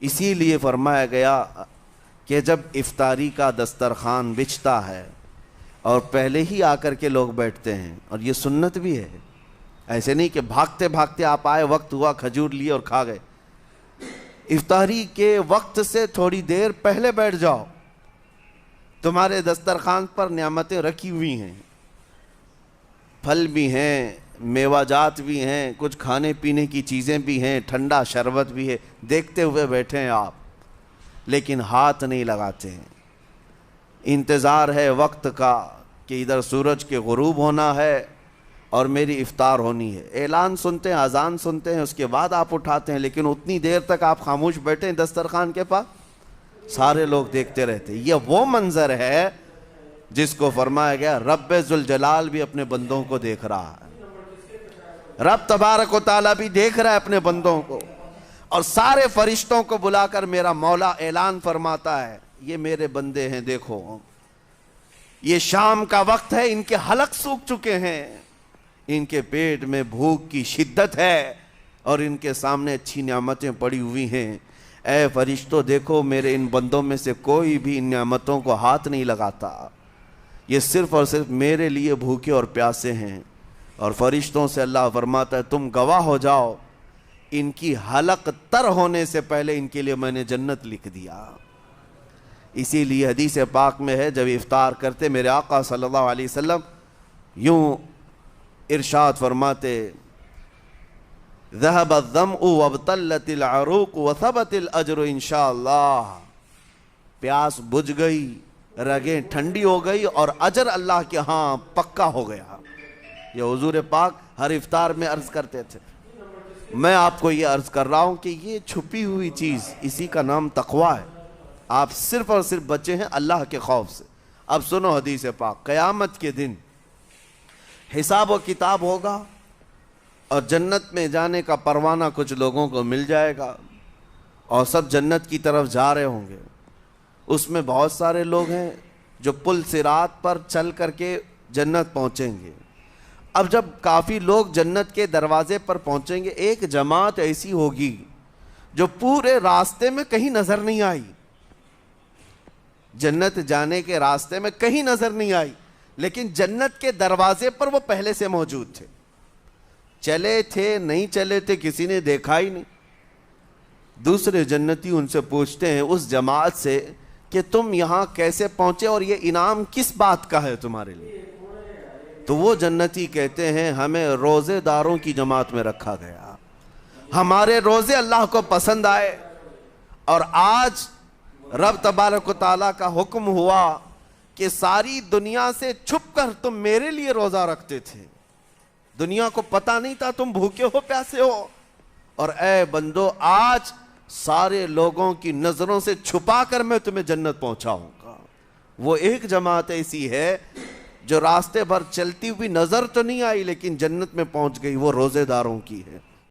اسی لیے فرمایا گیا کہ جب افطاری کا دسترخوان بچھتا ہے اور پہلے ہی آ کر کے لوگ بیٹھتے ہیں، اور یہ سنت بھی ہے، ایسے نہیں کہ بھاگتے بھاگتے آپ آئے، وقت ہوا، کھجور لیے اور کھا گئے۔ افطاری کے وقت سے تھوڑی دیر پہلے بیٹھ جاؤ، تمہارے دسترخوان پر نعمتیں رکھی ہوئی ہیں، پھل بھی ہیں، میوہ جات بھی ہیں، کچھ کھانے پینے کی چیزیں بھی ہیں، ٹھنڈا شربت بھی ہے، دیکھتے ہوئے بیٹھے ہیں آپ، لیکن ہاتھ نہیں لگاتے ہیں۔ انتظار ہے وقت کا کہ ادھر سورج کے غروب ہونا ہے اور میری افطار ہونی ہے، اعلان سنتے ہیں، اذان سنتے ہیں، اس کے بعد آپ اٹھاتے ہیں، لیکن اتنی دیر تک آپ خاموش بیٹھے ہیں دسترخوان کے پاس، سارے لوگ دیکھتے رہتے ہیں۔ یہ وہ منظر ہے جس کو فرمایا گیا رب ذوالجلال بھی اپنے بندوں کو دیکھ رہا ہے، رب تبارک و تعالیٰ بھی دیکھ رہا ہے اپنے بندوں کو، اور سارے فرشتوں کو بلا کر میرا مولا اعلان فرماتا ہے یہ میرے بندے ہیں، دیکھو یہ شام کا وقت ہے، ان کے حلق سوکھ چکے ہیں، ان کے پیٹ میں بھوک کی شدت ہے اور ان کے سامنے اچھی نعمتیں پڑی ہوئی ہیں، اے فرشتوں دیکھو میرے ان بندوں میں سے کوئی بھی ان نعمتوں کو ہاتھ نہیں لگاتا، یہ صرف اور صرف میرے لیے بھوکے اور پیاسے ہیں۔ اور فرشتوں سے اللہ فرماتا ہے تم گواہ ہو جاؤ، ان کی حلق تر ہونے سے پہلے ان کے لیے میں نے جنت لکھ دیا۔ اسی لیے حدیث پاک میں ہے جب افطار کرتے میرے آقا صلی اللہ علیہ وسلم یوں ارشاد فرماتے ذهب الظمأ وابتلت العروق وثبت الاجر انشاءاللہ، پیاس بجھ گئی، رگیں ٹھنڈی ہو گئی اور اجر اللہ کے ہاں پکا ہو گیا۔ یہ حضور پاک ہر افطار میں عرض کرتے تھے۔ میں آپ کو یہ عرض کر رہا ہوں کہ یہ چھپی ہوئی چیز، اسی کا نام تقوی ہے، آپ صرف اور صرف بچے ہیں اللہ کے خوف سے۔ اب سنو حدیث پاک، قیامت کے دن حساب و کتاب ہوگا اور جنت میں جانے کا پروانہ کچھ لوگوں کو مل جائے گا اور سب جنت کی طرف جا رہے ہوں گے۔ اس میں بہت سارے لوگ ہیں جو پل صراط پر چل کر کے جنت پہنچیں گے۔ اب جب کافی لوگ جنت کے دروازے پر پہنچیں گے، ایک جماعت ایسی ہوگی جو پورے راستے میں کہیں نظر نہیں آئی، جنت جانے کے راستے میں کہیں نظر نہیں آئی، لیکن جنت کے دروازے پر وہ پہلے سے موجود تھے، چلے تھے نہیں چلے تھے کسی نے دیکھا ہی نہیں۔ دوسرے جنتی ان سے پوچھتے ہیں اس جماعت سے کہ تم یہاں کیسے پہنچے اور یہ انعام کس بات کا ہے تمہارے لیے؟ تو وہ جنتی کہتے ہیں ہمیں روزے داروں کی جماعت میں رکھا گیا، ہمارے روزے اللہ کو پسند آئے، اور آج رب تبارک و تعالیٰ کا حکم ہوا کہ ساری دنیا سے چھپ کر تم میرے لیے روزہ رکھتے تھے، دنیا کو پتا نہیں تھا تم بھوکے ہو پیاسے ہو، اور اے بندو آج سارے لوگوں کی نظروں سے چھپا کر میں تمہیں جنت پہنچاؤں گا۔ وہ ایک جماعت ایسی ہے جو راستے بھر چلتی ہوئی نظر تو نہیں آئی لیکن جنت میں پہنچ گئی، وہ روزے داروں کی ہے۔